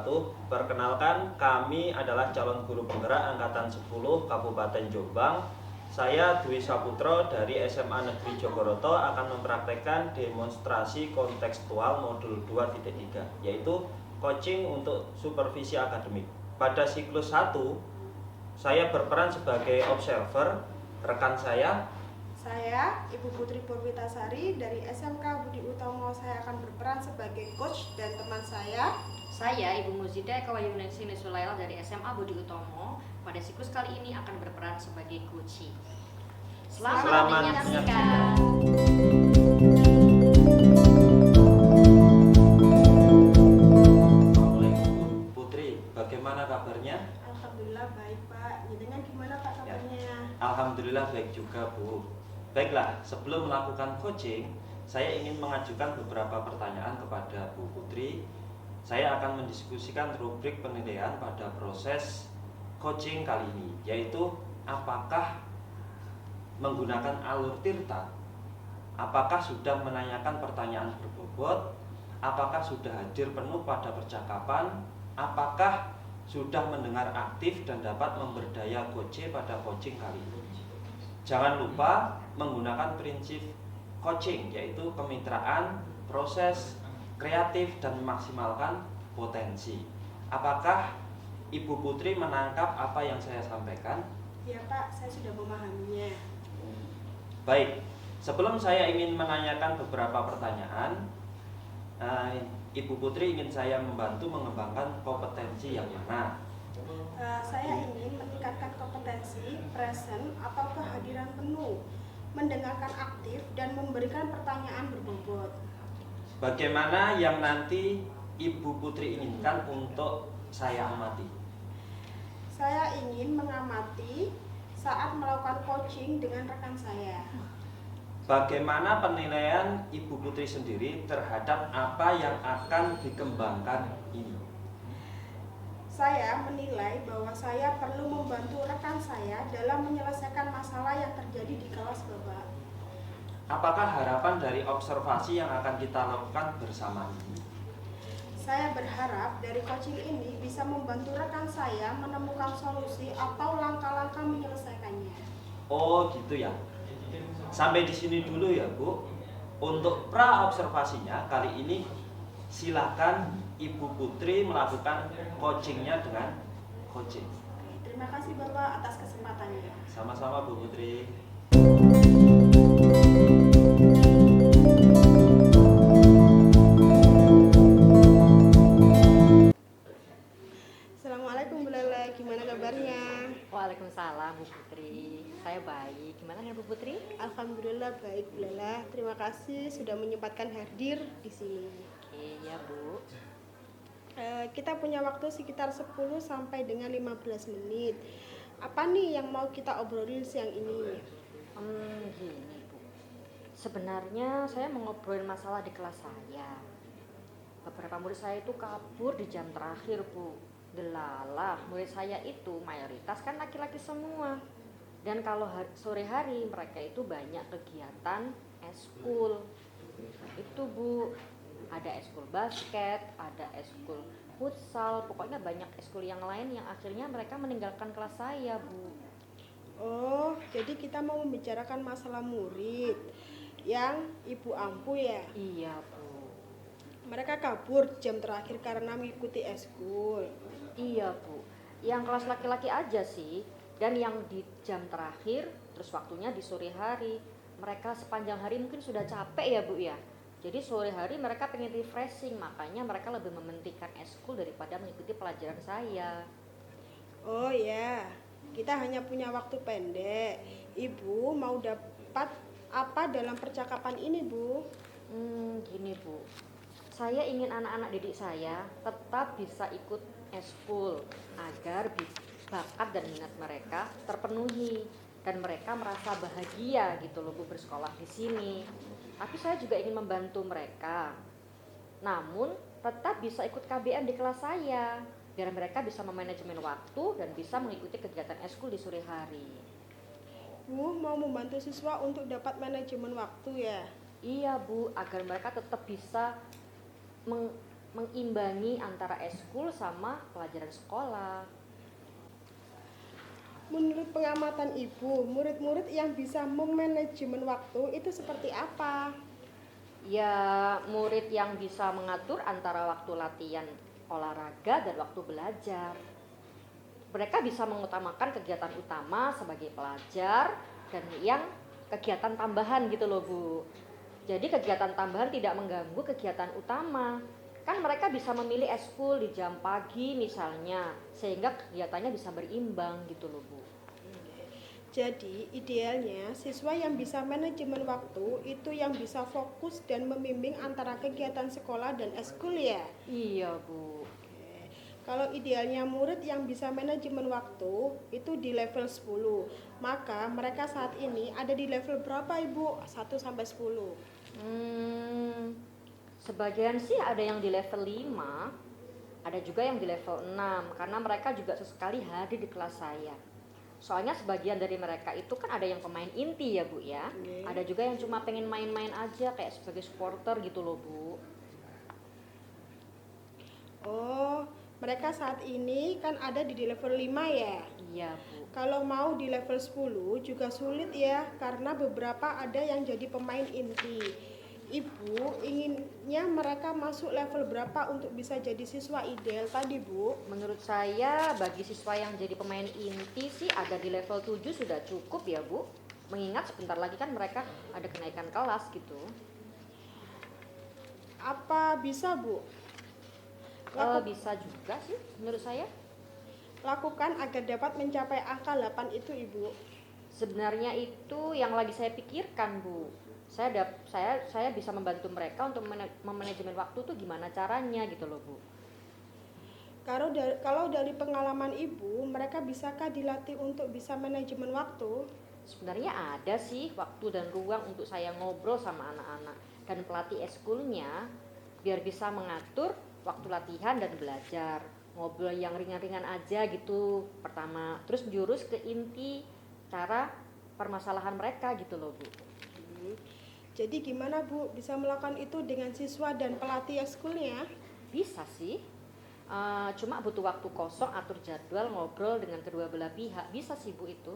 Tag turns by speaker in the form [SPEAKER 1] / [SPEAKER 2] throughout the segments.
[SPEAKER 1] wabarakatuh. Perkenalkan, kami adalah calon guru penggerak Angkatan 10 Kabupaten Jombang. Saya Dwi Saputro dari SMA Negeri Jogoroto akan mempraktekkan demonstrasi kontekstual modul 2.3, yaitu coaching untuk supervisi akademik. Pada siklus 1, saya berperan sebagai observer. Rekan
[SPEAKER 2] saya, Ibu Putri Purwitasari dari SMK Budi Utomo, saya akan berperan sebagai coach, dan teman
[SPEAKER 3] saya Ibu Muzida Kawayuningsi Nisulaila dari SMA Budi Utomo, pada siklus kali ini akan berperan sebagai coaching. Selamat menyaksikan.
[SPEAKER 1] Assalamualaikum Putri, bagaimana kabarnya?
[SPEAKER 2] Alhamdulillah baik Pak. Dengan gimana Pak kabarnya?
[SPEAKER 1] Alhamdulillah baik juga Bu. Baiklah, sebelum melakukan coaching, saya ingin mengajukan beberapa pertanyaan kepada Bu Putri. Saya akan mendiskusikan rubrik penilaian pada proses coaching kali ini, yaitu apakah menggunakan alur tirta, apakah sudah menanyakan pertanyaan berbobot, apakah sudah hadir penuh pada percakapan, apakah sudah mendengar aktif dan dapat memberdaya coach pada coaching kali ini. Jangan lupa menggunakan prinsip coaching, yaitu kemitraan, proses, kreatif, dan memaksimalkan potensi. Apakah Ibu Putri menangkap apa yang saya sampaikan?
[SPEAKER 2] Ya Pak, saya sudah memahaminya.
[SPEAKER 1] Baik, sebelum saya ingin menanyakan beberapa pertanyaan, Ibu Putri ingin saya membantu mengembangkan kompetensi yang mana?
[SPEAKER 2] Saya ingin meningkatkan kompetensi present atau kehadiran penuh, mendengarkan aktif, dan memberikan pertanyaan berbobot.
[SPEAKER 1] Bagaimana yang nanti Ibu Putri inginkan untuk saya amati?
[SPEAKER 2] Saya ingin mengamati saat melakukan coaching dengan rekan saya.
[SPEAKER 1] Bagaimana penilaian Ibu Putri sendiri terhadap apa yang akan dikembangkan ini?
[SPEAKER 2] Saya menilai bahwa saya perlu membantu rekan saya dalam menyelesaikan masalah yang terjadi di kelas Bapak.
[SPEAKER 1] Apakah harapan dari observasi yang akan kita lakukan bersama ini?
[SPEAKER 2] Saya berharap dari coaching ini bisa membantu rekan saya menemukan solusi atau langkah-langkah menyelesaikannya.
[SPEAKER 1] Oh gitu ya. Sampai di sini dulu ya Bu. Untuk pra observasinya kali ini silakan Ibu Putri melakukan coachingnya dengan coaching.
[SPEAKER 2] Terima kasih Bapak atas kesempatannya.
[SPEAKER 1] Sama-sama Bu Putri.
[SPEAKER 2] Assalamualaikum Bu Lele, gimana kabarnya?
[SPEAKER 3] Waalaikumsalam Bu Putri. Saya baik. Gimana dengan Bu Putri?
[SPEAKER 2] Alhamdulillah baik Bu Lele. Terima kasih sudah menyempatkan hadir di sini.
[SPEAKER 3] Oke, ya Bu.
[SPEAKER 2] Kita punya waktu sekitar 10 sampai dengan 15 menit. Apa nih yang mau kita obrolin siang ini?
[SPEAKER 3] Gini Bu. Sebenarnya saya mau ngobrolin masalah di kelas saya. Beberapa murid saya itu kabur di jam terakhir Bu. Delalah, murid saya itu mayoritas kan laki-laki semua. Dan kalau sore hari mereka itu banyak kegiatan eskul. Itu Bu. Ada eskul basket, ada eskul futsal, pokoknya banyak eskul yang lain yang akhirnya mereka meninggalkan kelas saya Bu.
[SPEAKER 2] Oh, jadi kita mau membicarakan masalah murid yang Ibu ampu ya?
[SPEAKER 3] Iya Bu.
[SPEAKER 2] Mereka kabur jam terakhir karena mengikuti eskul.
[SPEAKER 3] Iya Bu, yang kelas laki-laki aja sih. Dan yang di jam terakhir, terus waktunya di sore hari. Mereka sepanjang hari mungkin sudah capek ya Bu ya. Jadi sore hari mereka pengen refreshing, makanya mereka lebih mementingkan eskul daripada mengikuti pelajaran saya.
[SPEAKER 2] Oh ya, kita hanya punya waktu pendek. Ibu mau dapat apa dalam percakapan ini Bu?
[SPEAKER 3] Gini Bu, saya ingin anak-anak didik saya tetap bisa ikut eskul agar bakat dan minat mereka terpenuhi dan mereka merasa bahagia gitu loh Bu bersekolah di sini. Tapi saya juga ingin membantu mereka. Namun tetap bisa ikut KBM di kelas saya biar mereka bisa memanajemen waktu dan bisa mengikuti kegiatan eskul di sore hari.
[SPEAKER 2] Bu mau membantu siswa untuk dapat manajemen waktu ya?
[SPEAKER 3] Iya Bu, agar mereka tetap bisa mengimbangi antara eskul sama pelajaran sekolah.
[SPEAKER 2] Menurut pengamatan Ibu, murid-murid yang bisa memanajemen waktu itu seperti apa?
[SPEAKER 3] Ya, murid yang bisa mengatur antara waktu latihan olahraga dan waktu belajar. Mereka bisa mengutamakan kegiatan utama sebagai pelajar dan yang kegiatan tambahan gitu loh Bu. Jadi kegiatan tambahan tidak mengganggu kegiatan utama. Kan mereka bisa memilih eskul di jam pagi misalnya, sehingga kegiatannya bisa berimbang gitu loh Bu.
[SPEAKER 2] Jadi, idealnya siswa yang bisa manajemen waktu itu yang bisa fokus dan membimbing antara kegiatan sekolah dan eskul ya.
[SPEAKER 3] Iya Bu.
[SPEAKER 2] Oke. Kalau idealnya murid yang bisa manajemen waktu itu di level 10, maka mereka saat ini ada di level berapa Ibu? 1 sampai 10.
[SPEAKER 3] Sebagian sih ada yang di level 5, ada juga yang di level 6 karena mereka juga sesekali hadir di kelas saya. Soalnya sebagian dari mereka itu kan ada yang pemain inti ya Bu ya.
[SPEAKER 2] Oke.
[SPEAKER 3] Ada juga yang cuma pengen main-main aja kayak sebagai supporter gitu loh Bu.
[SPEAKER 2] Oh, mereka saat ini kan ada di level 5 ya.
[SPEAKER 3] Iya Bu.
[SPEAKER 2] Kalau mau di level 10 juga sulit ya karena beberapa ada yang jadi pemain inti. Ibu inginnya mereka masuk level berapa untuk bisa jadi siswa ideal tadi Bu?
[SPEAKER 3] Menurut saya bagi siswa yang jadi pemain inti sih ada di level 7 sudah cukup ya Bu. Mengingat sebentar lagi kan mereka ada kenaikan kelas gitu.
[SPEAKER 2] Apa bisa Bu?
[SPEAKER 3] Bisa juga sih menurut saya.
[SPEAKER 2] Lakukan agar dapat mencapai angka 8 itu Ibu.
[SPEAKER 3] Sebenarnya itu yang lagi saya pikirkan Bu. Saya bisa membantu mereka untuk memanajemen waktu tuh gimana caranya gitu loh Bu.
[SPEAKER 2] Kalau dari pengalaman Ibu, mereka bisakah dilatih untuk bisa manajemen waktu?
[SPEAKER 3] Sebenarnya ada sih waktu dan ruang untuk saya ngobrol sama anak-anak dan pelatih eskulnya biar bisa mengatur waktu latihan dan belajar. Ngobrol yang ringan-ringan aja gitu pertama, terus jurus ke inti cara permasalahan mereka gitu loh Bu.
[SPEAKER 2] Jadi gimana Bu bisa melakukan itu dengan siswa dan pelatih eskulnya?
[SPEAKER 3] Bisa sih. Cuma butuh waktu kosong, atur jadwal, ngobrol dengan kedua belah pihak. Bisa sih Bu itu.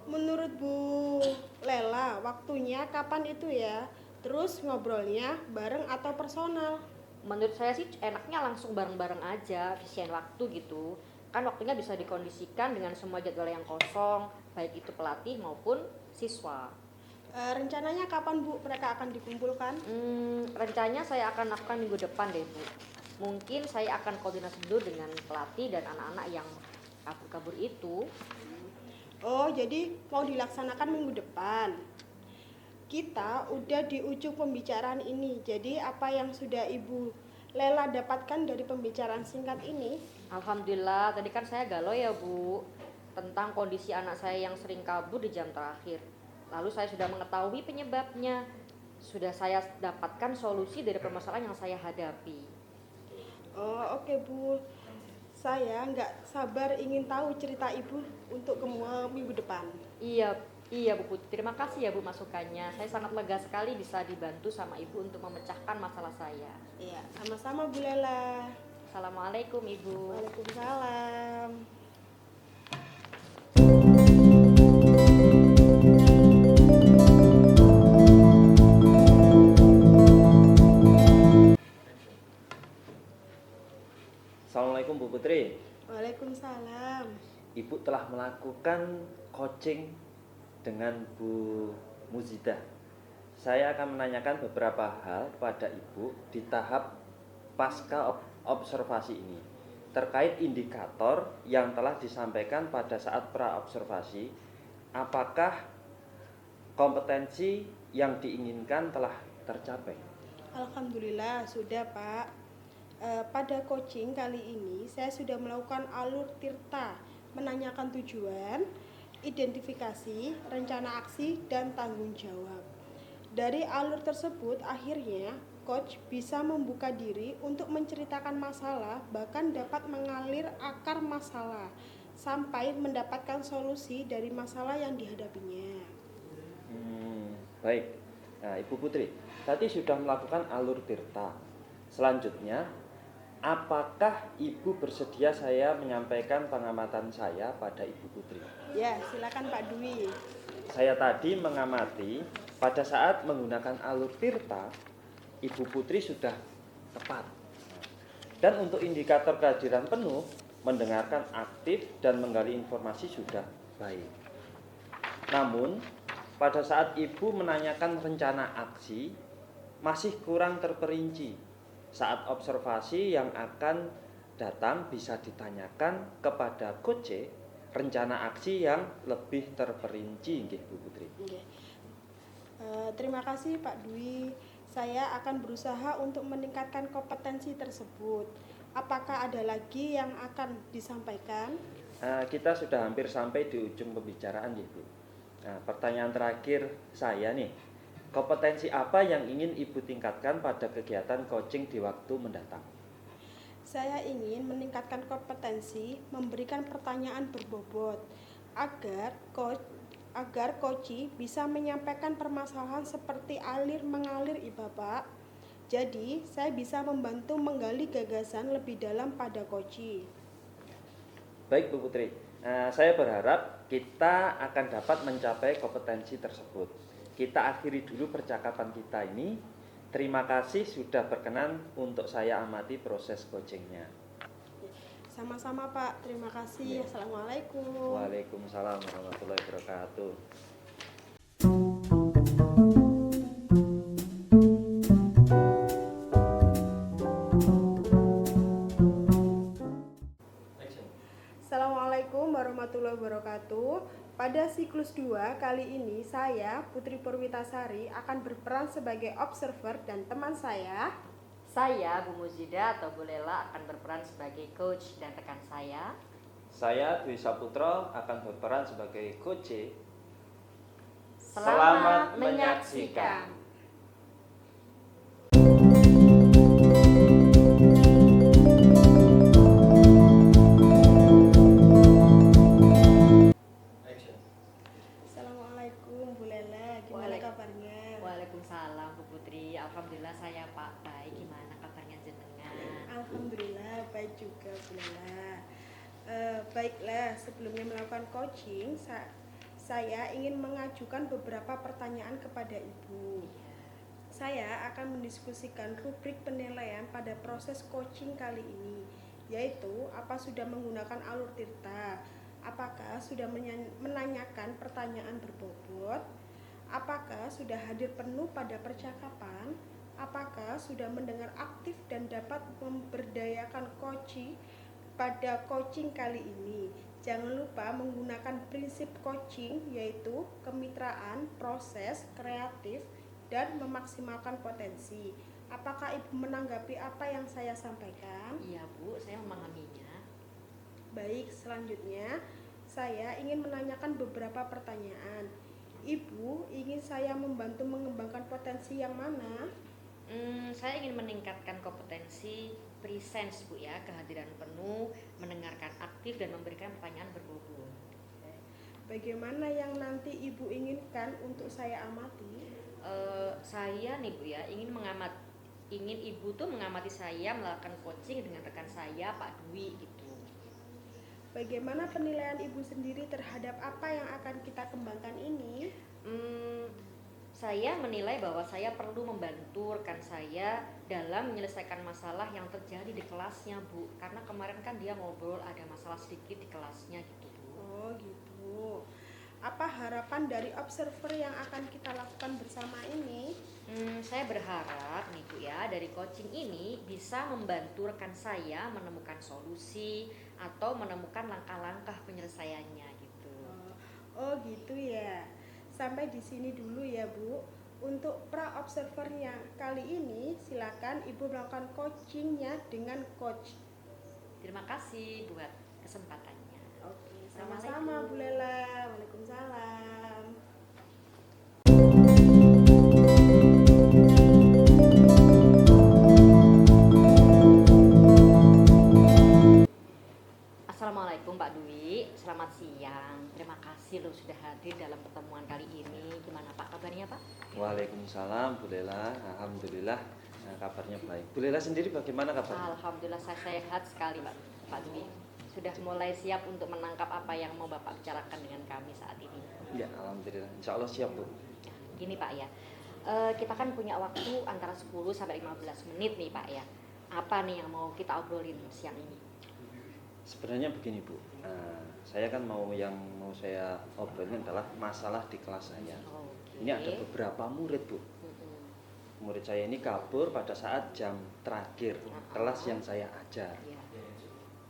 [SPEAKER 2] Menurut Bu Lela, waktunya kapan itu ya? Terus ngobrolnya bareng atau personal?
[SPEAKER 3] Menurut saya sih enaknya langsung bareng-bareng aja, efisien waktu gitu. Kan waktunya bisa dikondisikan dengan semua jadwal yang kosong, baik itu pelatih maupun siswa.
[SPEAKER 2] Rencananya kapan Bu mereka akan dikumpulkan?
[SPEAKER 3] Rencananya saya akan lakukan minggu depan deh Bu. Mungkin saya akan koordinasi dulu dengan pelatih dan anak-anak yang kabur-kabur itu.
[SPEAKER 2] Oh, jadi mau dilaksanakan minggu depan. Kita udah di ujung pembicaraan ini. Jadi apa yang sudah Ibu Lela dapatkan dari pembicaraan singkat ini?
[SPEAKER 3] Alhamdulillah, tadi kan saya galau ya Bu tentang kondisi anak saya yang sering kabur di jam terakhir. Lalu saya sudah mengetahui penyebabnya. Sudah saya dapatkan solusi dari permasalahan yang saya hadapi.
[SPEAKER 2] Oh, oke Bu. Saya nggak sabar ingin tahu cerita Ibu untuk minggu depan.
[SPEAKER 3] Iya Bu Putri, terima kasih ya Bu masukannya. Saya sangat lega sekali bisa dibantu sama Ibu untuk memecahkan masalah saya.
[SPEAKER 2] Iya, sama-sama Bu Lela.
[SPEAKER 3] Assalamualaikum Ibu.
[SPEAKER 2] Waalaikumsalam.
[SPEAKER 1] Assalamualaikum Bu Putri.
[SPEAKER 2] Waalaikumsalam.
[SPEAKER 1] Ibu telah melakukan coaching dengan Bu Muzidah. Saya akan menanyakan beberapa hal pada Ibu di tahap pasca observasi ini terkait indikator yang telah disampaikan pada saat pra-observasi. Apakah kompetensi yang diinginkan telah tercapai?
[SPEAKER 2] Alhamdulillah sudah Pak. Pada coaching kali ini saya sudah melakukan alur tirta, menanyakan tujuan, identifikasi, rencana aksi, dan tanggung jawab. Dari alur tersebut akhirnya coach bisa membuka diri untuk menceritakan masalah, bahkan dapat mengalir akar masalah sampai mendapatkan solusi dari masalah yang dihadapinya.
[SPEAKER 1] Baik. Nah, Ibu Putri, tadi sudah melakukan alur tirta. Selanjutnya, apakah Ibu bersedia saya menyampaikan pengamatan saya pada Ibu Putri?
[SPEAKER 2] Ya, silakan Pak Dwi.
[SPEAKER 1] Saya tadi mengamati pada saat menggunakan alur Tirta, Ibu Putri sudah tepat. Dan untuk indikator kehadiran penuh, mendengarkan aktif dan menggali informasi sudah baik. Namun, pada saat Ibu menanyakan rencana aksi, masih kurang terperinci. Saat observasi yang akan datang bisa ditanyakan kepada Coach C, rencana aksi yang lebih terperinci, nggih Bu Putri.
[SPEAKER 2] Oke. Terima kasih Pak Dwi. Saya akan berusaha untuk meningkatkan kompetensi tersebut. Apakah ada lagi yang akan disampaikan?
[SPEAKER 1] Kita sudah hampir sampai di ujung pembicaraan, nggih Bu. Nah, pertanyaan terakhir saya nih, kompetensi apa yang ingin Ibu tingkatkan pada kegiatan coaching di waktu mendatang?
[SPEAKER 2] Saya ingin meningkatkan kompetensi memberikan pertanyaan berbobot agar coach bisa menyampaikan permasalahan seperti alir mengalir Bapak. Jadi, saya bisa membantu menggali gagasan lebih dalam pada coach.
[SPEAKER 1] Baik Bu Putri, saya berharap kita akan dapat mencapai kompetensi tersebut. Kita akhiri dulu percakapan kita ini. Terima kasih sudah berkenan untuk saya amati proses coachingnya.
[SPEAKER 2] Sama-sama Pak, terima kasih. Assalamualaikum.
[SPEAKER 1] Waalaikumsalam warahmatullahi wabarakatuh.
[SPEAKER 2] Assalamualaikum warahmatullahi wabarakatuh. Pada siklus 2 kali ini saya, Putri Purwitasari, akan berperan sebagai observer dan teman saya.
[SPEAKER 3] Saya Bu Muzida atau Bu Lela akan berperan sebagai coach dan rekan saya.
[SPEAKER 1] Saya Dwi Saputra akan berperan sebagai Coach C.
[SPEAKER 3] Selamat menyaksikan.
[SPEAKER 2] Assalamualaikum Bu Lela, gimana kabarnya?
[SPEAKER 3] Waalaikumsalam Bu Putri. Alhamdulillah saya Pak baik. Gimana kabarnya jenengan?
[SPEAKER 2] Alhamdulillah baik juga Bu Lela. Baiklah, sebelumnya melakukan coaching, saya ingin mengajukan beberapa pertanyaan kepada Ibu. Saya akan mendiskusikan rubrik penilaian pada proses coaching kali ini, yaitu apa sudah menggunakan alur Tirta, apakah sudah menanyakan pertanyaan berbobot, apakah sudah hadir penuh pada percakapan, apakah sudah mendengar aktif dan dapat memberdayakan coaching pada coaching kali ini. Jangan lupa menggunakan prinsip coaching, yaitu kemitraan, proses, kreatif, dan memaksimalkan potensi. Apakah Ibu menanggapi apa yang saya sampaikan?
[SPEAKER 3] Iya Bu, saya memahaminya.
[SPEAKER 2] Baik, selanjutnya saya ingin menanyakan beberapa pertanyaan. Ibu ingin saya membantu mengembangkan potensi yang mana?
[SPEAKER 3] Saya ingin meningkatkan kompetensi presence Bu ya, kehadiran penuh, mendengarkan aktif dan memberikan pertanyaan berbobot.
[SPEAKER 2] Bagaimana yang nanti Ibu inginkan untuk saya amati?
[SPEAKER 3] Saya nih Bu ya, ingin Ibu tuh mengamati saya melakukan coaching dengan rekan saya Pak Dwi gitu.
[SPEAKER 2] Bagaimana penilaian Ibu sendiri terhadap apa yang akan kita kembangkan ini?
[SPEAKER 3] Saya menilai bahwa saya perlu membantu rekan saya dalam menyelesaikan masalah yang terjadi di kelasnya Bu. Karena kemarin kan dia ngobrol ada masalah sedikit di kelasnya gitu Bu.
[SPEAKER 2] Oh gitu. Apa harapan dari observer yang akan kita lakukan bersama ini?
[SPEAKER 3] Saya berharap nih Bu ya, dari coaching ini bisa membantu rekan saya menemukan solusi atau menemukan langkah-langkah penyelesaiannya gitu.
[SPEAKER 2] Oh gitu ya. Sampai di sini dulu ya Bu. Untuk pra observer yang kali ini, silakan Ibu melakukan coachingnya dengan coach.
[SPEAKER 3] Terima kasih buat kesempatannya.
[SPEAKER 2] Oke, sama-sama Bu Lela. Waalaikumsalam.
[SPEAKER 3] Assalamualaikum Pak Dwi, selamat siang. Terima kasih loh sudah hadir dalam pertemuan kali ini. Gimana Pak kabarnya Pak?
[SPEAKER 1] Waalaikumsalam Bu Lela, alhamdulillah Nah, kabarnya baik. Bu Lela sendiri bagaimana kabarnya?
[SPEAKER 3] Alhamdulillah saya sehat sekali Pak Dwi. Sudah mulai siap untuk menangkap apa yang mau Bapak bicarakan dengan kami saat ini.
[SPEAKER 1] Ya, alhamdulillah. Insya Allah siap, Bu.
[SPEAKER 3] Gini Pak ya, kita kan punya waktu antara 10 sampai 15 menit nih Pak ya. Apa nih yang mau kita obrolin siang ini?
[SPEAKER 1] Sebenarnya begini, Bu. Saya kan mau saya obrolin adalah masalah di kelas saya.
[SPEAKER 3] Oke.
[SPEAKER 1] Ini ada beberapa murid, Bu.
[SPEAKER 3] Mm-mm.
[SPEAKER 1] Murid saya ini kabur pada saat jam terakhir kelas yang saya ajar.
[SPEAKER 3] Ya.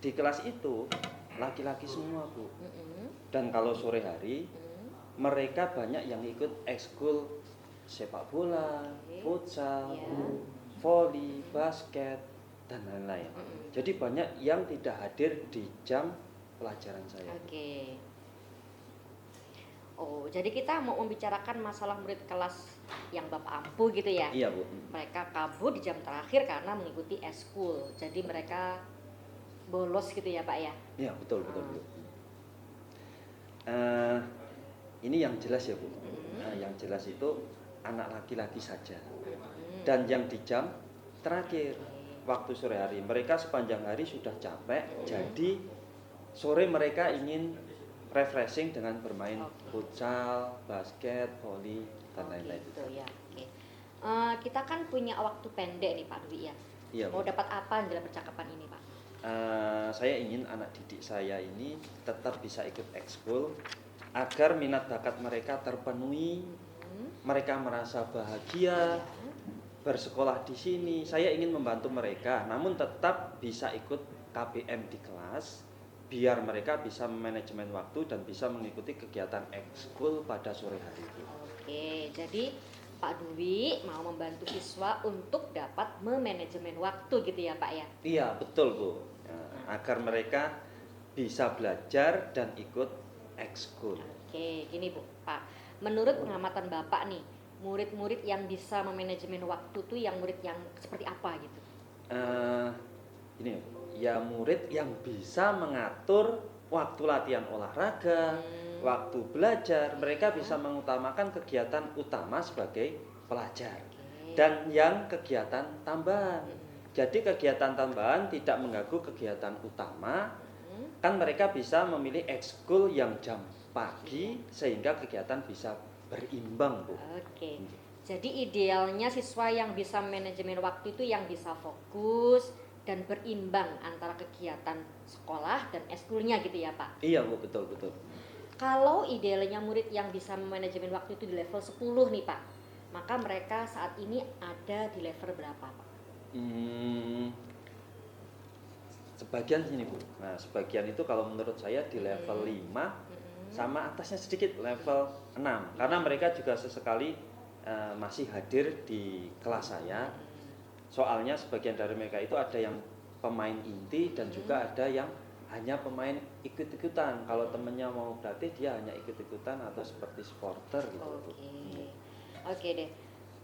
[SPEAKER 1] Di kelas itu laki-laki semua, Bu.
[SPEAKER 3] Mm-mm.
[SPEAKER 1] Dan kalau sore hari
[SPEAKER 3] Mm.
[SPEAKER 1] mereka banyak yang ikut ekskul sepak bola,
[SPEAKER 3] Oke.
[SPEAKER 1] futsal,
[SPEAKER 3] Ya.
[SPEAKER 1] voli, basket, dan lain-lain.
[SPEAKER 3] Mm-mm.
[SPEAKER 1] Jadi banyak yang tidak hadir di jam pelajaran saya.
[SPEAKER 3] Oke. Oh, jadi kita mau membicarakan masalah murid kelas yang Bapak ampuh gitu ya?
[SPEAKER 1] Iya, Bu.
[SPEAKER 3] Mereka kabur di jam terakhir karena mengikuti eskul. Jadi mereka bolos gitu ya, Pak ya?
[SPEAKER 1] Iya, betul, betul, Bu. Ini yang jelas ya, Bu. Yang jelas itu anak laki-laki saja. Dan yang di jam terakhir waktu sore hari, mereka sepanjang hari sudah capek, jadi sore mereka ingin refreshing dengan bermain futsal, basket, voli, dan lain-lain.
[SPEAKER 3] Gitu ya. Oke. Kita kan punya waktu pendek nih Pak Dwi ya.
[SPEAKER 1] Iya,
[SPEAKER 3] Mau
[SPEAKER 1] Bu.
[SPEAKER 3] dapat apa dalam percakapan ini Pak?
[SPEAKER 1] Saya ingin anak didik saya ini tetap bisa ikut ekskul agar minat bakat mereka terpenuhi, mereka merasa bahagia bersekolah di sini. Saya ingin membantu mereka, namun tetap bisa ikut KPM di kelas, biar mereka bisa manajemen waktu dan bisa mengikuti kegiatan ekskul pada sore hari.
[SPEAKER 3] Oke, jadi Pak Dwi mau membantu siswa untuk dapat memanajemen waktu gitu ya Pak ya?
[SPEAKER 1] Iya, betul, Bu. Agar mereka bisa belajar dan ikut ekskul.
[SPEAKER 3] Oke, gini Bu, Pak. Menurut pengamatan Bapak nih, murid-murid yang bisa memanajemen waktu tuh yang murid yang seperti apa gitu?
[SPEAKER 1] Ini ya, murid yang bisa mengatur waktu latihan olahraga, waktu belajar, mereka bisa mengutamakan kegiatan utama sebagai pelajar dan yang kegiatan tambahan. Jadi kegiatan tambahan tidak mengganggu kegiatan utama, kan mereka bisa memilih ekskul yang jam pagi sehingga kegiatan bisa berimbang, Bu.
[SPEAKER 3] Oke. Jadi idealnya siswa yang bisa manajemen waktu itu yang bisa fokus dan berimbang antara kegiatan sekolah dan eskulnya gitu ya Pak?
[SPEAKER 1] Iya, Bu, betul, betul.
[SPEAKER 3] Kalau idealnya murid yang bisa manajemen waktu itu di level 10 nih Pak, maka mereka saat ini ada di level berapa Pak?
[SPEAKER 1] Sebagian sini, Bu. Nah, sebagian itu kalau menurut saya di level 5 sama atasnya sedikit level 6. Karena mereka juga sesekali masih hadir di kelas saya. Soalnya sebagian dari mereka itu ada yang pemain inti dan juga ada yang hanya pemain ikut-ikutan. Kalau temennya mau berlatih dia hanya ikut-ikutan atau seperti supporter gitu, Bu.
[SPEAKER 3] Oke deh.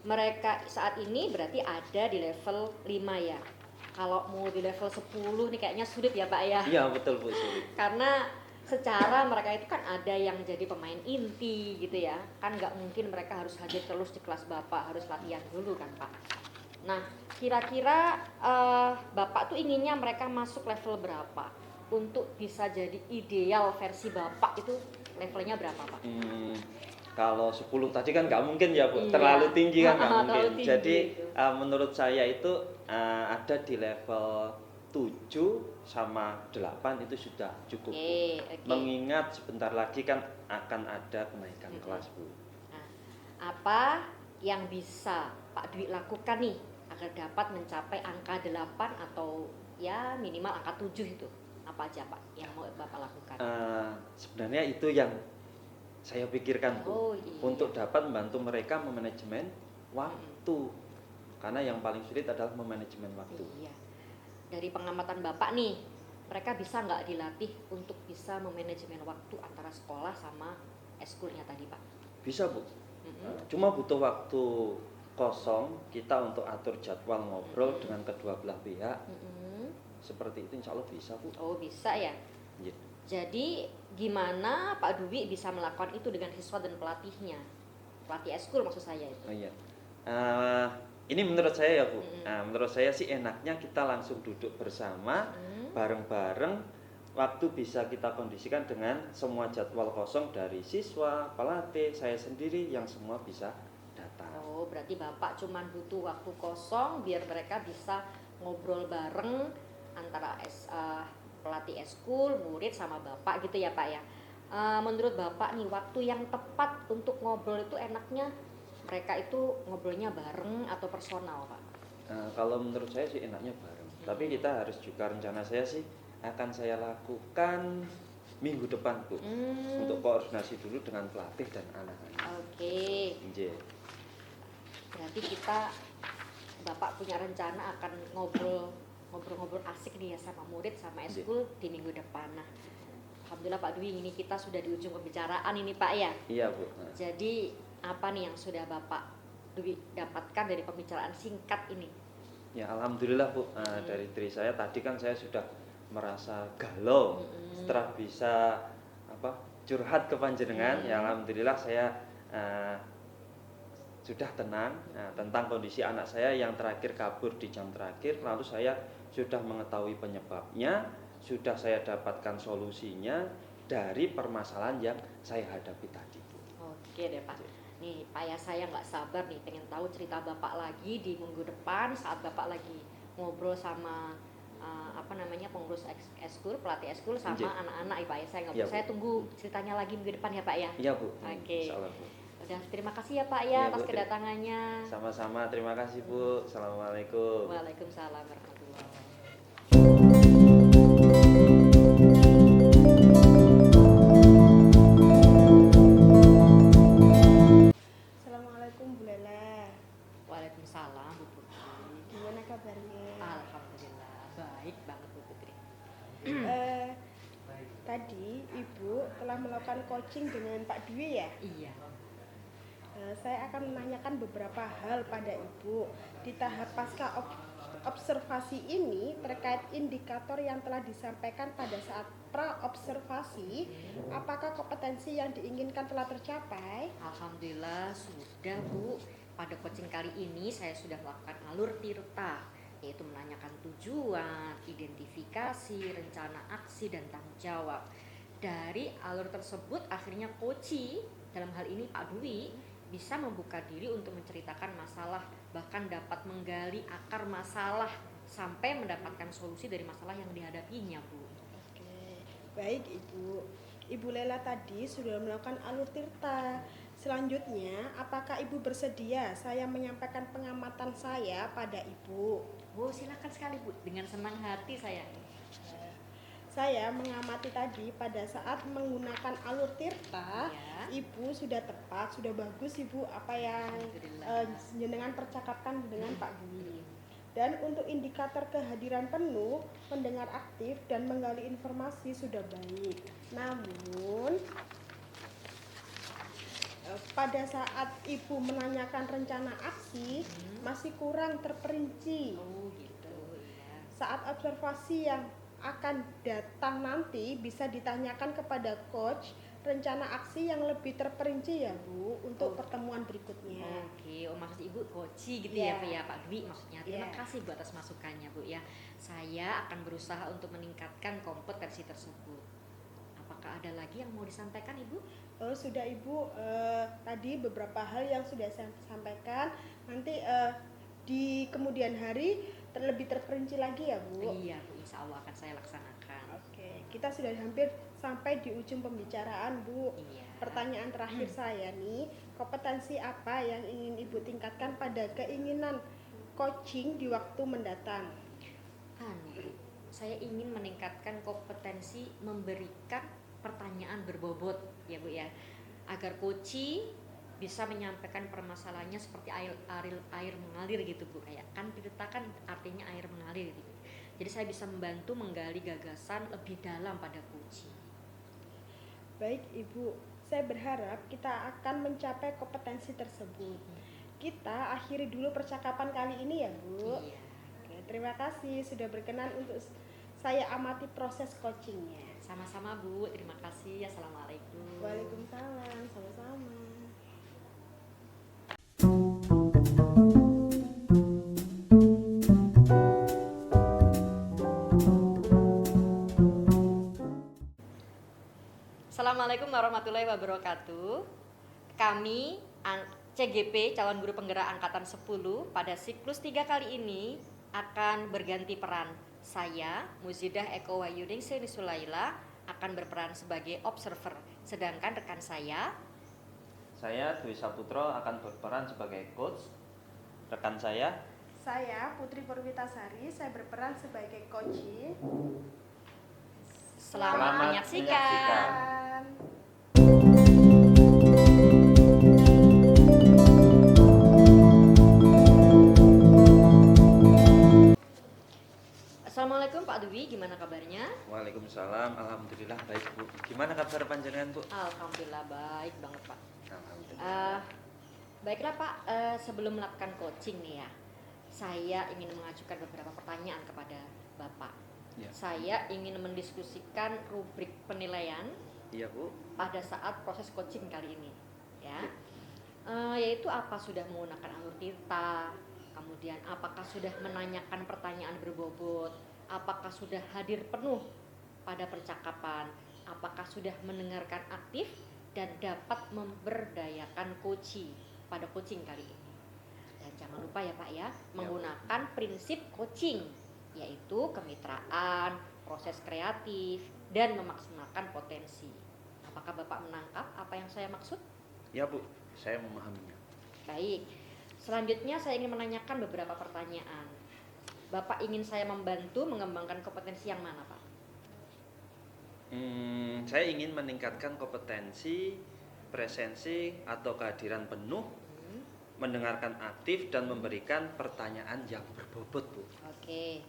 [SPEAKER 3] Mereka saat ini berarti ada di level 5 ya. Kalau mau di level 10 nih kayaknya sulit ya Pak ya.
[SPEAKER 1] Iya, betul, Bu, sulit.
[SPEAKER 3] Karena secara mereka itu kan ada yang jadi pemain inti gitu ya. Kan nggak mungkin mereka harus hadir terus di kelas Bapak, harus latihan dulu kan Pak. Nah, kira-kira Bapak tuh inginnya mereka masuk level berapa? Untuk bisa jadi ideal versi Bapak itu levelnya berapa Pak?
[SPEAKER 1] Kalau 10 tadi kan nggak mungkin ya, Bu.
[SPEAKER 3] Iya.
[SPEAKER 1] Terlalu tinggi kan nggak
[SPEAKER 3] Terlalu
[SPEAKER 1] mungkin.
[SPEAKER 3] tinggi
[SPEAKER 1] Jadi
[SPEAKER 3] itu.
[SPEAKER 1] menurut saya itu ada di level 7 sama 8 itu sudah cukup, Bu.
[SPEAKER 3] Oke.
[SPEAKER 1] Mengingat sebentar lagi kan akan ada kenaikan kelas, Bu.
[SPEAKER 3] Nah, apa yang bisa Pak Dwi lakukan nih agar dapat mencapai angka 8 atau ya minimal angka 7 itu? Apa aja Pak yang mau Bapak lakukan?
[SPEAKER 1] Sebenarnya itu yang saya pikirkan, Bu.
[SPEAKER 3] Oh, iya.
[SPEAKER 1] Untuk dapat membantu mereka memanajemen waktu. Karena yang paling sulit adalah memanajemen waktu.
[SPEAKER 3] Iya. Dari pengamatan Bapak nih, mereka bisa nggak dilatih untuk bisa memanajemen waktu antara sekolah sama eskulnya tadi Pak?
[SPEAKER 1] Bisa, Bu. Cuma butuh waktu kosong kita untuk atur jadwal ngobrol dengan kedua belah pihak. Seperti itu insya Allah bisa, Bu.
[SPEAKER 3] Oh bisa ya.
[SPEAKER 1] Iya.
[SPEAKER 3] Jadi gimana Pak Dwi bisa melakukan itu dengan siswa dan pelatihnya? Pelatih eskul maksud saya itu.
[SPEAKER 1] Oh, iya. Ini menurut saya ya Bu.
[SPEAKER 3] Mm-mm.
[SPEAKER 1] Nah, menurut saya sih enaknya kita langsung duduk bersama,
[SPEAKER 3] Hmm.
[SPEAKER 1] bareng-bareng. Waktu bisa kita kondisikan dengan semua jadwal kosong dari siswa, pelatih, saya sendiri yang semua bisa datang.
[SPEAKER 3] Oh, berarti Bapak cuman butuh waktu kosong biar mereka bisa ngobrol bareng antara pelatih eskul, murid sama Bapak gitu ya Pak ya. Menurut Bapak nih, waktu yang tepat untuk ngobrol itu enaknya mereka itu ngobrolnya bareng atau personal Pak?
[SPEAKER 1] Nah, kalau menurut saya sih enaknya bareng. Tapi kita harus juga rencana saya sih akan saya lakukan minggu depan Bu.
[SPEAKER 3] Hmm,
[SPEAKER 1] Untuk koordinasi dulu dengan pelatih dan anak-anak.
[SPEAKER 3] oke.
[SPEAKER 1] Nggih.
[SPEAKER 3] Berarti Bapak punya rencana akan ngobrol-ngobrol asik nih ya sama murid sama eskul di minggu depan. Nah, alhamdulillah Pak Dwi, ini kita sudah di ujung pembicaraan ini Pak ya.
[SPEAKER 1] Iya Bu. Nah.
[SPEAKER 3] Jadi apa nih yang sudah Bapak Dwi dapatkan dari pembicaraan singkat ini?
[SPEAKER 1] Ya alhamdulillah Bu. Nah, dari diri saya tadi kan saya sudah merasa galau setelah bisa curhat ke panjenengan. Ya alhamdulillah saya sudah tenang tentang kondisi anak saya yang terakhir kabur di jam terakhir, lalu saya sudah mengetahui penyebabnya, sudah saya dapatkan solusinya dari permasalahan yang saya hadapi tadi Bu.
[SPEAKER 3] Oke deh Pak. Nih Pak ya, saya nggak sabar nih pengen tahu cerita Bapak lagi di minggu depan saat Bapak lagi ngobrol sama pengurus eskul, pelatih eskul sama
[SPEAKER 1] Nggih.
[SPEAKER 3] anak-anak ya Pak ya.
[SPEAKER 1] Iya, Bu.
[SPEAKER 3] Saya tunggu ceritanya lagi minggu depan ya Pak ya.
[SPEAKER 1] Iya Bu.
[SPEAKER 3] Oke.
[SPEAKER 1] Insyaallah Bu.
[SPEAKER 3] Udah, terima kasih ya Pak ya
[SPEAKER 1] Iya,
[SPEAKER 3] atas
[SPEAKER 1] Bu.
[SPEAKER 3] kedatangannya.
[SPEAKER 1] Sama-sama, terima kasih Bu. Assalamualaikum.
[SPEAKER 3] Waalaikumsalam warahmatullahi wabarakatuh.
[SPEAKER 2] Assalamualaikum Bu Lela.
[SPEAKER 3] Waalaikumsalam Bu Putri.
[SPEAKER 2] Gimana kabarnya?
[SPEAKER 3] Alhamdulillah baik banget Bu Putri.
[SPEAKER 2] Eh, Tadi Ibu telah melakukan coaching dengan Pak Dwi ya?
[SPEAKER 3] Iya.
[SPEAKER 2] Saya akan menanyakan beberapa hal pada Ibu. Di tahap pasca observasi ini terkait indikator yang telah disampaikan pada saat pra-observasi, apakah kompetensi yang diinginkan telah tercapai?
[SPEAKER 3] Alhamdulillah sudah Bu. Pada coaching kali ini saya sudah melakukan alur tirta, yaitu menanyakan tujuan, identifikasi, rencana aksi, dan tanggung jawab. Dari alur tersebut akhirnya coach dalam hal ini Pak Dwi bisa membuka diri untuk menceritakan masalah, bahkan dapat menggali akar masalah sampai mendapatkan solusi dari masalah yang dihadapinya Bu.
[SPEAKER 2] Oke, baik Ibu. Ibu Lela tadi sudah melakukan alur tirta. Selanjutnya, apakah Ibu bersedia saya menyampaikan pengamatan saya pada Ibu?
[SPEAKER 3] Oh silakan sekali Bu, dengan senang hati saya.
[SPEAKER 2] Saya mengamati tadi pada saat menggunakan alur tirta,
[SPEAKER 3] Ya.
[SPEAKER 2] Ibu sudah tepat, sudah bagus Ibu apa yang jenengan percakapkan dengan Pak Dwi. Dan untuk indikator kehadiran penuh, pendengar aktif dan menggali informasi sudah baik. Namun pada saat Ibu menanyakan rencana aksi masih kurang terperinci.
[SPEAKER 3] Oh gitu ya.
[SPEAKER 2] Saat observasi yang akan datang nanti bisa ditanyakan kepada coach rencana aksi yang lebih terperinci ya Bu untuk pertemuan berikutnya.
[SPEAKER 3] Oke, maksud Ibu coach gitu
[SPEAKER 2] Ya.
[SPEAKER 3] ya Pak Dwi maksudnya. Terima
[SPEAKER 2] Ya.
[SPEAKER 3] kasih Bu atas masukannya Bu ya. Saya akan berusaha untuk meningkatkan kompetensi tersebut. Apakah ada lagi yang mau disampaikan Ibu?
[SPEAKER 2] Oh sudah Ibu, tadi beberapa hal yang sudah saya sampaikan. Nanti di kemudian hari lebih terperinci lagi ya Bu.
[SPEAKER 3] Iya Bu, insya Allah akan saya laksanakan.
[SPEAKER 2] Oke, kita sudah hampir sampai di ujung pembicaraan Bu.
[SPEAKER 3] Iya.
[SPEAKER 2] Pertanyaan terakhir saya nih, kompetensi apa yang ingin Ibu tingkatkan pada keinginan coaching di waktu mendatang?
[SPEAKER 3] Bu, saya ingin meningkatkan kompetensi memberikan pertanyaan berbobot ya Bu ya, agar coach bisa menyampaikan permasalahannya seperti air mengalir gitu Bu, kayak kan tirta kan artinya air mengalir gitu. Jadi saya bisa membantu menggali gagasan lebih dalam pada coach.
[SPEAKER 2] Baik Ibu, saya berharap kita akan mencapai kompetensi tersebut. Kita akhiri dulu percakapan kali ini ya Bu.
[SPEAKER 3] Iya.
[SPEAKER 2] Oke, terima kasih sudah berkenan untuk saya amati proses coachingnya.
[SPEAKER 3] Sama-sama Bu, terima kasih. Assalamualaikum.
[SPEAKER 2] Waalaikumsalam, sama-sama.
[SPEAKER 3] Assalamualaikum warahmatullahi wabarakatuh. Kami CGP calon guru penggerak angkatan 10 pada siklus 3 kali ini akan berganti peran. Saya Muzidah Eko Wahyuningsi Sulaila akan berperan sebagai observer, sedangkan rekan saya
[SPEAKER 1] Dwi Saputro akan berperan sebagai coach. Rekan saya
[SPEAKER 2] Saya Putri Purwitasari, saya berperan sebagai coaching.
[SPEAKER 3] selamat menyaksikan.
[SPEAKER 2] Dan
[SPEAKER 3] Assalamualaikum Pak Dwi, gimana kabarnya?
[SPEAKER 1] Waalaikumsalam, alhamdulillah baik Bu. Gimana kabar panjenengan Bu?
[SPEAKER 3] Alhamdulillah baik banget Pak.
[SPEAKER 1] Alhamdulillah.
[SPEAKER 3] Baiklah Pak, sebelum melakukan coaching nih ya, saya ingin mengajukan beberapa pertanyaan kepada Bapak.
[SPEAKER 1] Ya.
[SPEAKER 3] Saya ingin mendiskusikan rubrik penilaian
[SPEAKER 1] Iya Bu.
[SPEAKER 3] pada saat proses coaching kali ini, ya. Yaitu apa sudah menggunakan alur tirta, kemudian apakah sudah menanyakan pertanyaan berbobot, apakah sudah hadir penuh pada percakapan, apakah sudah mendengarkan aktif dan dapat memberdayakan coachee pada coaching kali ini. Dan jangan lupa ya Pak ya, menggunakan prinsip coaching, yaitu kemitraan, proses kreatif, dan memaksimalkan potensi. Apakah Bapak menangkap apa yang saya maksud?
[SPEAKER 1] Ya Bu, saya memahaminya.
[SPEAKER 3] Baik, selanjutnya saya ingin menanyakan beberapa pertanyaan. Bapak ingin saya membantu mengembangkan kompetensi yang mana Pak?
[SPEAKER 1] Saya ingin meningkatkan kompetensi, presensi atau kehadiran penuh, mendengarkan aktif dan memberikan pertanyaan yang berbobot Bu.
[SPEAKER 3] Oke,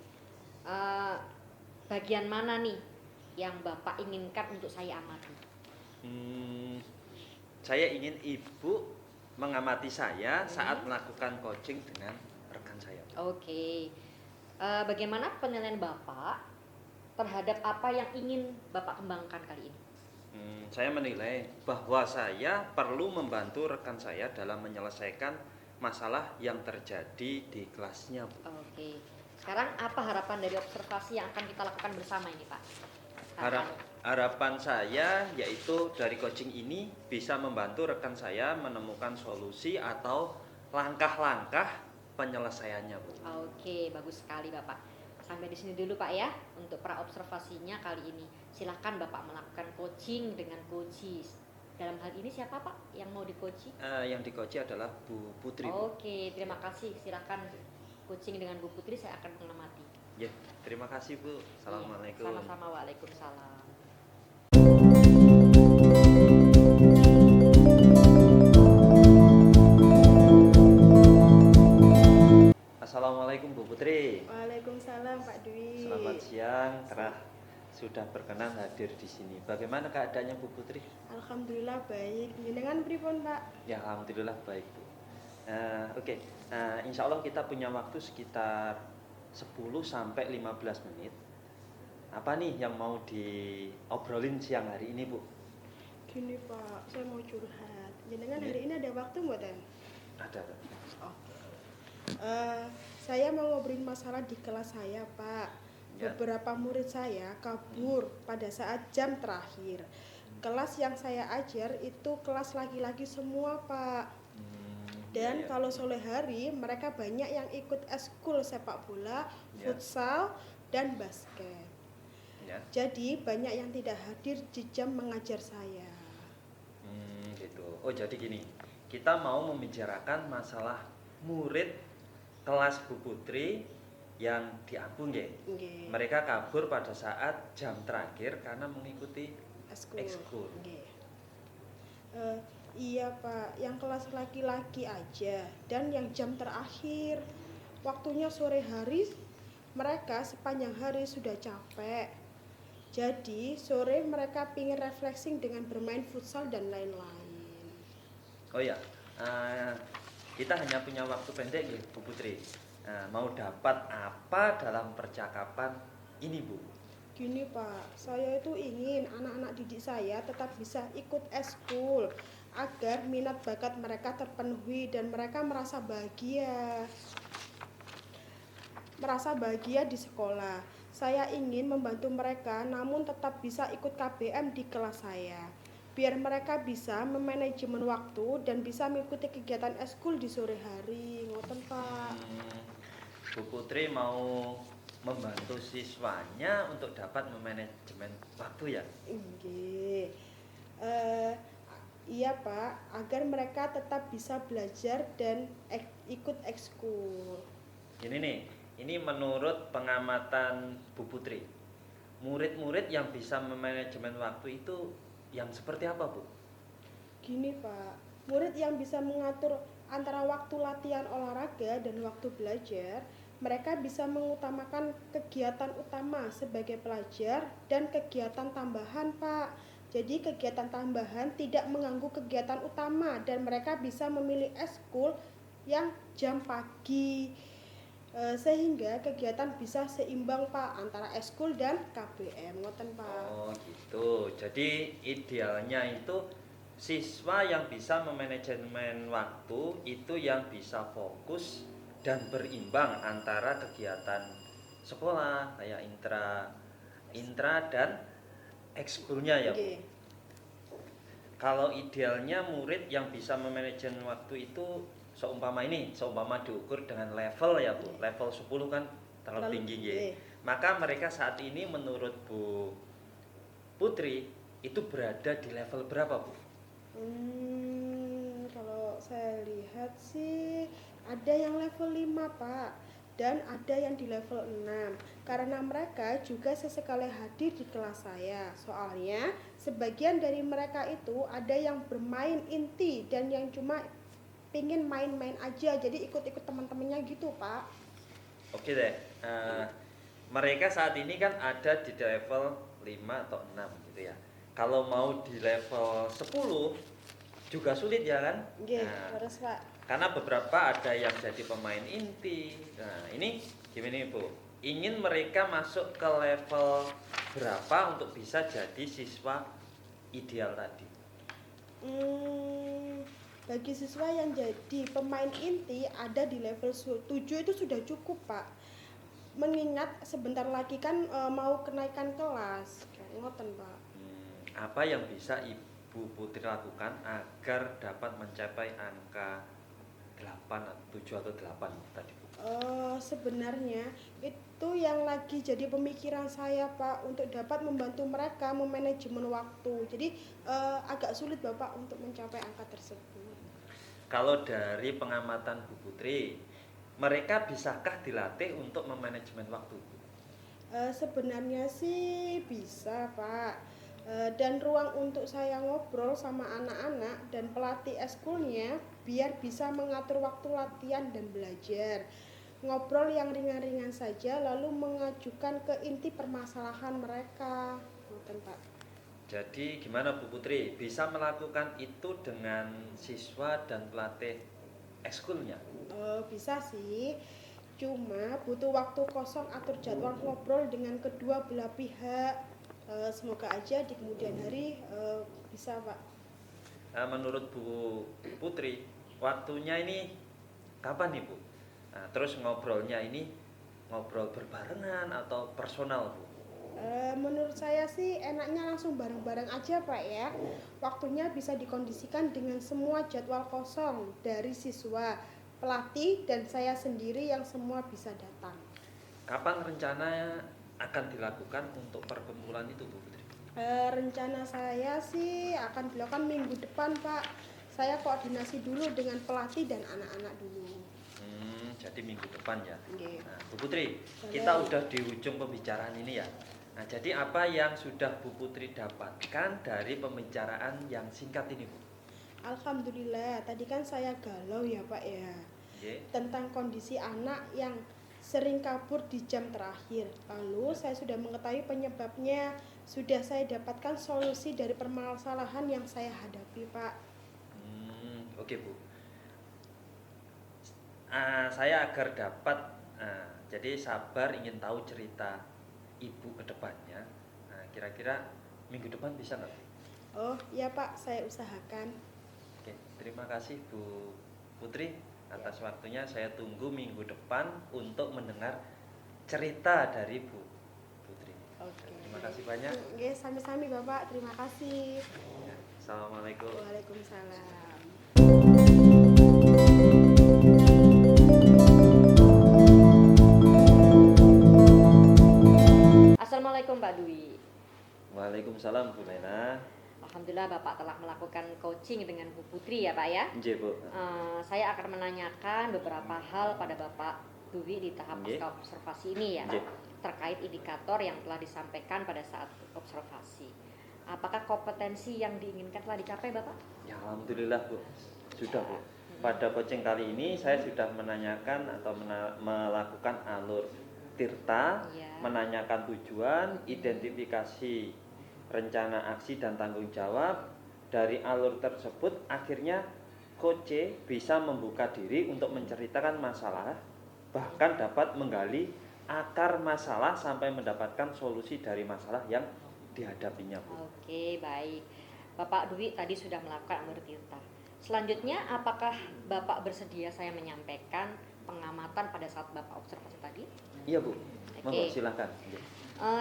[SPEAKER 3] bagian mana nih yang Bapak inginkan untuk saya amati?
[SPEAKER 1] Saya ingin Ibu mengamati saya saat melakukan coaching dengan rekan saya.
[SPEAKER 3] Oke, bagaimana penilaian Bapak terhadap apa yang ingin Bapak kembangkan kali ini?
[SPEAKER 1] Saya menilai bahwa saya perlu membantu rekan saya dalam menyelesaikan masalah yang terjadi di kelasnya Bu.
[SPEAKER 3] Oke, sekarang apa harapan dari observasi yang akan kita lakukan bersama ini Pak?
[SPEAKER 1] Harapan saya yaitu dari coaching ini bisa membantu rekan saya menemukan solusi atau langkah-langkah penyelesaiannya Bu.
[SPEAKER 3] Oke, bagus sekali Bapak. Sampai di sini dulu Pak ya untuk pra observasinya kali ini. Silakan Bapak melakukan coaching dengan coaches. Dalam hal ini siapa Pak yang mau di-coaching?
[SPEAKER 1] Yang di-coaching adalah Bu Putri Bu.
[SPEAKER 3] Oke, terima kasih. Silakan coaching dengan Bu Putri, saya akan mengamati.
[SPEAKER 1] Ya, terima kasih Bu. Assalamualaikum.
[SPEAKER 3] Sama-sama, waalaikumsalam.
[SPEAKER 1] Assalamualaikum Bu Putri.
[SPEAKER 2] Waalaikumsalam Pak Dwi.
[SPEAKER 1] Selamat siang, telah sudah berkenan hadir di sini. Bagaimana keadaannya Bu Putri?
[SPEAKER 2] Alhamdulillah baik. Jenengan pripun Pak?
[SPEAKER 1] Ya, alhamdulillah baik Bu. Oke. Insya Allah kita punya waktu sekitar 10 sampai 15 menit. Apa nih yang mau diobrolin siang hari ini Bu?
[SPEAKER 2] Gini Pak, saya mau curhat. Jenengan hari ini ada waktu mboten?
[SPEAKER 1] Ada.
[SPEAKER 2] Oh. Saya mau ngobrolin masalah di kelas saya Pak.
[SPEAKER 1] Ya.
[SPEAKER 2] Beberapa murid saya kabur pada saat jam terakhir. Kelas yang saya ajar itu kelas laki-laki semua Pak. Dan
[SPEAKER 1] Ya.
[SPEAKER 2] kalau sore hari mereka banyak yang ikut eskul sepak bola,
[SPEAKER 1] Ya.
[SPEAKER 2] futsal, dan basket.
[SPEAKER 1] Ya.
[SPEAKER 2] Jadi banyak yang tidak hadir di jam mengajar saya.
[SPEAKER 1] Gitu. Oh, jadi gini. Kita mau membicarakan masalah murid kelas Bu Putri yang diampun nggih.
[SPEAKER 2] Nggih.
[SPEAKER 1] Mereka kabur pada saat jam terakhir karena mengikuti
[SPEAKER 2] Eskul.
[SPEAKER 1] ekskul.
[SPEAKER 2] Nggih. Iya Pak, yang kelas laki-laki aja dan yang jam terakhir. Waktunya sore hari, mereka sepanjang hari sudah capek. Jadi sore mereka pingin refreshing dengan bermain futsal dan lain-lain.
[SPEAKER 1] Oh ya, kita hanya punya waktu pendek ya Bu Putri. Mau dapat apa dalam percakapan ini Bu?
[SPEAKER 2] Gini Pak, saya itu ingin anak-anak didik saya tetap bisa ikut eskul agar minat bakat mereka terpenuhi dan mereka merasa bahagia. Merasa bahagia di sekolah. Saya ingin membantu mereka namun tetap bisa ikut KBM di kelas saya. biar mereka bisa memanajemen waktu dan bisa mengikuti kegiatan eskul di sore hari. Ngoten, Pak.
[SPEAKER 1] Bu Putri mau membantu siswanya untuk dapat memanajemen waktu ya?
[SPEAKER 2] Nggih. Eh, iya, Pak, agar mereka tetap bisa belajar dan ikut ekskul.
[SPEAKER 1] Ini nih, ini menurut pengamatan Bu Putri, murid-murid yang bisa memanajemen waktu itu yang seperti apa, Bu?
[SPEAKER 2] Gini, Pak, murid yang bisa mengatur antara waktu latihan olahraga dan waktu belajar, mereka bisa mengutamakan kegiatan utama sebagai pelajar dan kegiatan tambahan, Pak. Jadi kegiatan tambahan tidak mengganggu kegiatan utama dan mereka bisa memilih eskul yang jam pagi. Sehingga kegiatan bisa seimbang, Pak, antara eskul dan KBM. Ngoten, Pak.
[SPEAKER 1] Oh gitu, jadi idealnya itu siswa yang bisa memanajemen waktu itu yang bisa fokus dan berimbang antara kegiatan sekolah kayak intra dan ekskulnya ya, Bu.
[SPEAKER 2] Nggih.
[SPEAKER 1] Kalau idealnya murid yang bisa memanajemen waktu itu seumpama diukur dengan level ya, Bu. Level 10 kan terlalu tinggi ya.
[SPEAKER 2] Nggih.
[SPEAKER 1] Maka mereka saat ini menurut Bu Putri itu berada di level berapa, Bu?
[SPEAKER 2] Kalau saya lihat sih ada yang level 5, Pak, dan ada yang di level 6. Karena mereka juga sesekali hadir di kelas saya. Soalnya sebagian dari mereka itu ada yang bermain inti dan yang cuma pingin main-main aja, jadi ikut-ikut teman-temannya gitu, Pak.
[SPEAKER 1] Oke deh. Mereka saat ini kan ada di level 5 atau 6 gitu ya. Kalau mau di level 10 juga sulit ya kan?
[SPEAKER 2] Nggih,
[SPEAKER 1] Nah,
[SPEAKER 2] terus, Pak.
[SPEAKER 1] karena beberapa ada yang jadi pemain inti. Nah, ini gimana Bu? Ingin mereka masuk ke level berapa untuk bisa jadi siswa ideal tadi?
[SPEAKER 2] Bagi siswa yang jadi pemain inti ada di level 7 itu sudah cukup, Pak. Mengingat sebentar lagi kan mau kenaikan kelas. Kayak ngoten, Pak.
[SPEAKER 1] Apa yang bisa Ibu Putri lakukan agar dapat mencapai angka 8, 7 atau 8 tadi, Bu?
[SPEAKER 2] Sebenarnya itu yang lagi jadi pemikiran saya, Pak, untuk dapat membantu mereka memanajemen waktu. Jadi agak sulit, Bapak, untuk mencapai angka tersebut.
[SPEAKER 1] Kalau dari pengamatan Bu Putri, mereka bisakah dilatih untuk memanajemen waktu, Bu?
[SPEAKER 2] Sebenarnya sih bisa, Pak. Dan ruang untuk saya ngobrol sama anak-anak dan pelatih eskulnya biar bisa mengatur waktu latihan dan belajar. Ngobrol yang ringan-ringan saja lalu mengajukan ke inti permasalahan mereka. Ngoten, Pak.
[SPEAKER 1] Jadi gimana Bu Putri? Bisa melakukan itu dengan siswa dan pelatih ekskulnya?
[SPEAKER 2] Bisa sih. Cuma butuh waktu kosong atur jadwal ngobrol dengan kedua belah pihak. Semoga aja di kemudian hari bisa, Pak.
[SPEAKER 1] Menurut Bu Putri, waktunya ini kapan nih Bu? Nah, terus ngobrolnya ini ngobrol berbarengan atau personal, Bu?
[SPEAKER 2] Menurut saya sih enaknya langsung bareng-bareng aja, Pak, ya. Waktunya bisa dikondisikan dengan semua jadwal kosong dari siswa, pelatih, dan saya sendiri yang semua bisa datang.
[SPEAKER 1] Kapan rencananya akan dilakukan untuk perkumpulan itu, Bu Putri?
[SPEAKER 2] Rencana saya sih akan dilakukan minggu depan, Pak. Saya koordinasi dulu dengan pelatih dan anak-anak dulu.
[SPEAKER 1] Jadi minggu depan ya.
[SPEAKER 2] Nggih.
[SPEAKER 1] Nah, Bu Putri,
[SPEAKER 2] Boleh.
[SPEAKER 1] kita udah di ujung pembicaraan ini ya. Nah, jadi apa yang sudah Bu Putri dapatkan dari pembicaraan yang singkat ini, Bu?
[SPEAKER 2] Alhamdulillah, tadi kan saya galau ya, Pak, ya.
[SPEAKER 1] Oke.
[SPEAKER 2] Tentang kondisi anak yang sering kabur di jam terakhir. Lalu saya sudah mengetahui penyebabnya, sudah saya dapatkan solusi dari permasalahan yang saya hadapi, Pak.
[SPEAKER 1] Oke, Bu. Saya agar dapat, jadi sabar ingin tahu cerita Ibu ke depannya. Kira-kira minggu depan bisa nggak, Bu?
[SPEAKER 2] Oh, iya, Pak, saya usahakan.
[SPEAKER 1] Oke, terima kasih Bu Putri atas waktunya. Saya tunggu minggu depan untuk mendengar cerita dari Bu Putri.
[SPEAKER 2] Oke.
[SPEAKER 1] Terima kasih banyak.
[SPEAKER 2] Nggih, sami-sami, Bapak. Terima kasih.
[SPEAKER 1] Ya. Assalamualaikum.
[SPEAKER 2] Waalaikumsalam.
[SPEAKER 3] Assalamualaikum Pak Dwi.
[SPEAKER 1] Waalaikumsalam Bu Lena.
[SPEAKER 3] Alhamdulillah Bapak telah melakukan coaching dengan Bu Putri ya Pak ya.
[SPEAKER 1] Nggih, Bu.
[SPEAKER 3] Saya akan menanyakan beberapa hal pada Bapak Dwi di tahap
[SPEAKER 1] Nggih.
[SPEAKER 3] pasca observasi ini ya,
[SPEAKER 1] Nggih.
[SPEAKER 3] terkait indikator yang telah disampaikan pada saat observasi. Apakah kompetensi yang diinginkan telah dicapai Bapak?
[SPEAKER 1] Ya alhamdulillah Bu. Sudah Bu. Pada coaching kali ini saya sudah menanyakan atau melakukan alur tirta,
[SPEAKER 3] Iya.
[SPEAKER 1] menanyakan tujuan, identifikasi rencana aksi dan tanggung jawab. Dari alur tersebut akhirnya coach bisa membuka diri untuk menceritakan masalah, bahkan dapat menggali akar masalah sampai mendapatkan solusi dari masalah yang dihadapinya Bu.
[SPEAKER 3] Oke, baik. Bapak Dwi tadi sudah melakukan alur tirta. Selanjutnya, apakah Bapak bersedia saya menyampaikan pengamatan pada saat Bapak observasi tadi?
[SPEAKER 1] Iya Bu, monggo
[SPEAKER 3] Oke.
[SPEAKER 1] silakan.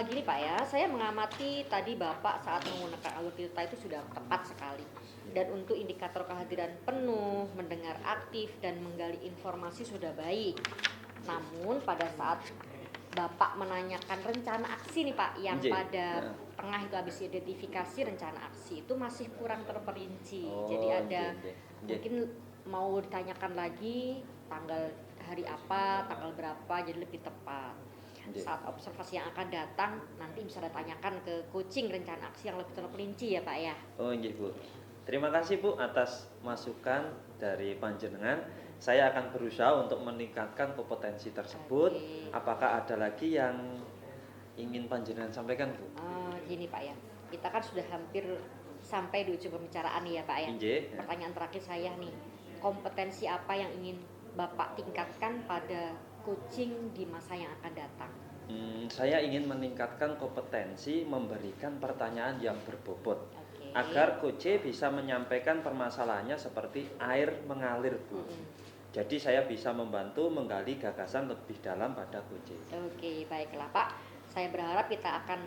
[SPEAKER 3] Gini Pak ya, saya mengamati tadi Bapak saat menggunakan alur tirta itu sudah tepat sekali. Dan untuk indikator kehadiran penuh, mendengar aktif, dan menggali informasi sudah baik. Namun pada saat Bapak menanyakan rencana aksi nih Pak, yang
[SPEAKER 1] Nggih.
[SPEAKER 3] pada
[SPEAKER 1] Ya.
[SPEAKER 3] tengah itu habis identifikasi rencana aksi itu masih kurang terperinci.
[SPEAKER 1] Oh,
[SPEAKER 3] Jadi ada
[SPEAKER 1] nggih, nggih.
[SPEAKER 3] mungkin mau ditanyakan lagi tanggal hari apa, tanggal berapa, jadi lebih tepat.
[SPEAKER 1] Nggih.
[SPEAKER 3] Saat observasi yang akan datang nanti bisa ditanyakan ke coaching rencana aksi yang lebih terperinci ya Pak ya.
[SPEAKER 1] Oh nggih Bu. Terima kasih Bu atas masukan dari panjenengan. Saya akan berusaha untuk meningkatkan kompetensi tersebut.
[SPEAKER 3] Oke.
[SPEAKER 1] Apakah ada lagi yang ingin panjenengan sampaikan Bu?
[SPEAKER 3] Gini Pak ya, kita kan sudah hampir sampai di ujung pembicaraan nih ya Pak ya.
[SPEAKER 1] Nggih.
[SPEAKER 3] Pertanyaan terakhir saya nih, kompetensi apa yang ingin Bapak tingkatkan pada coaching di masa yang akan datang?
[SPEAKER 1] Saya ingin meningkatkan kompetensi memberikan pertanyaan yang berbobot
[SPEAKER 3] Oke.
[SPEAKER 1] agar coach bisa menyampaikan permasalahannya seperti air mengalir Bu. Jadi saya bisa membantu menggali gagasan lebih dalam pada coach.
[SPEAKER 3] Oke, baiklah Pak. Saya berharap kita akan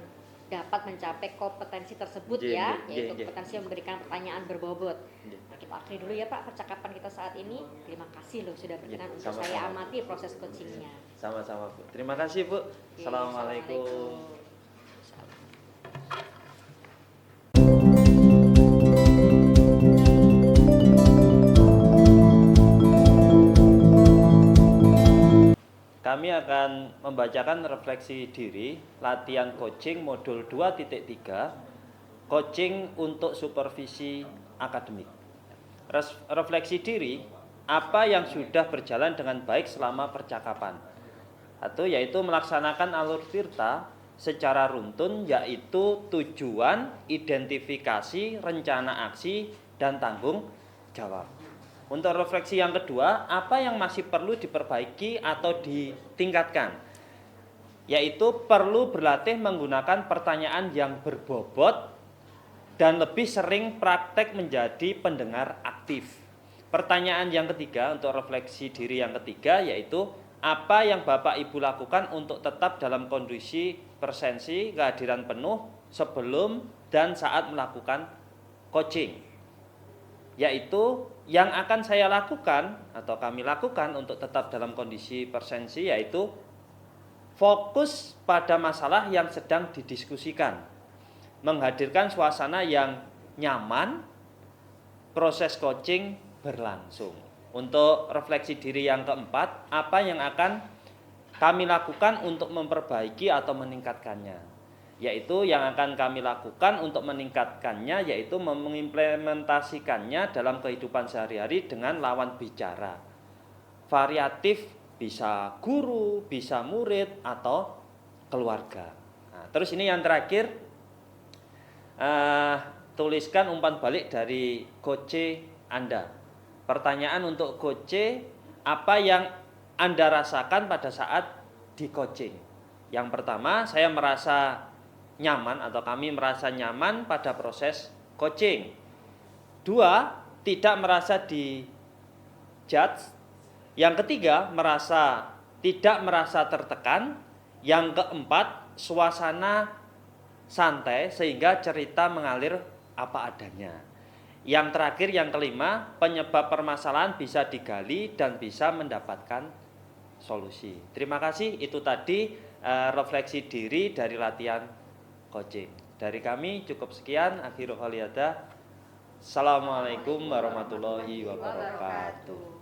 [SPEAKER 3] dapat mencapai kompetensi tersebut
[SPEAKER 1] Nggih,
[SPEAKER 3] ya,
[SPEAKER 1] nggih,
[SPEAKER 3] yaitu
[SPEAKER 1] nggih.
[SPEAKER 3] kompetensi yang memberikan pertanyaan berbobot.
[SPEAKER 1] Nggih.
[SPEAKER 3] Nah, kita akhiri dulu ya Pak percakapan kita saat ini. Terima kasih loh sudah berkenan
[SPEAKER 1] Nggih,
[SPEAKER 3] untuk
[SPEAKER 1] sama-sama.
[SPEAKER 3] saya amati proses coachingnya.
[SPEAKER 1] Sama-sama Bu. Terima kasih Bu.
[SPEAKER 3] Oke,
[SPEAKER 1] Assalamualaikum. Kami akan membacakan refleksi diri latihan coaching modul 2.3 coaching untuk supervisi akademik. Refleksi diri apa yang sudah berjalan dengan baik selama percakapan, atau yaitu melaksanakan alur tirta secara runtun, yaitu tujuan, identifikasi, rencana aksi, dan tanggung jawab. Untuk refleksi yang kedua, apa yang masih perlu diperbaiki atau ditingkatkan? Yaitu perlu berlatih menggunakan pertanyaan yang berbobot dan lebih sering praktek menjadi pendengar aktif. Pertanyaan yang ketiga untuk refleksi diri yang ketiga yaitu apa yang Bapak Ibu lakukan untuk tetap dalam kondisi presensi kehadiran penuh sebelum dan saat melakukan coaching. Yaitu yang akan saya lakukan atau kami lakukan untuk tetap dalam kondisi presensi yaitu fokus pada masalah yang sedang didiskusikan, menghadirkan suasana yang nyaman, proses coaching berlangsung. Untuk refleksi diri yang keempat, apa yang akan kami lakukan untuk memperbaiki atau meningkatkannya? Yaitu yang akan kami lakukan untuk meningkatkannya yaitu mengimplementasikannya dalam kehidupan sehari-hari dengan lawan bicara variatif, bisa guru, bisa murid atau keluarga. Nah, terus ini yang terakhir, tuliskan umpan balik dari coach Anda. Pertanyaan untuk coach, apa yang Anda rasakan pada saat di coaching? Yang pertama, saya merasa nyaman atau kami merasa nyaman pada proses coaching. 2, tidak merasa di-judge. Yang ketiga, tidak merasa tertekan. Yang keempat, suasana santai sehingga cerita mengalir apa adanya. Yang terakhir, yang kelima, penyebab permasalahan bisa digali dan bisa mendapatkan solusi. Terima kasih, itu tadi refleksi diri dari latihan coaching. Dari kami cukup sekian. Akhirul khaliyada. Assalamualaikum warahmatullahi wabarakatuh.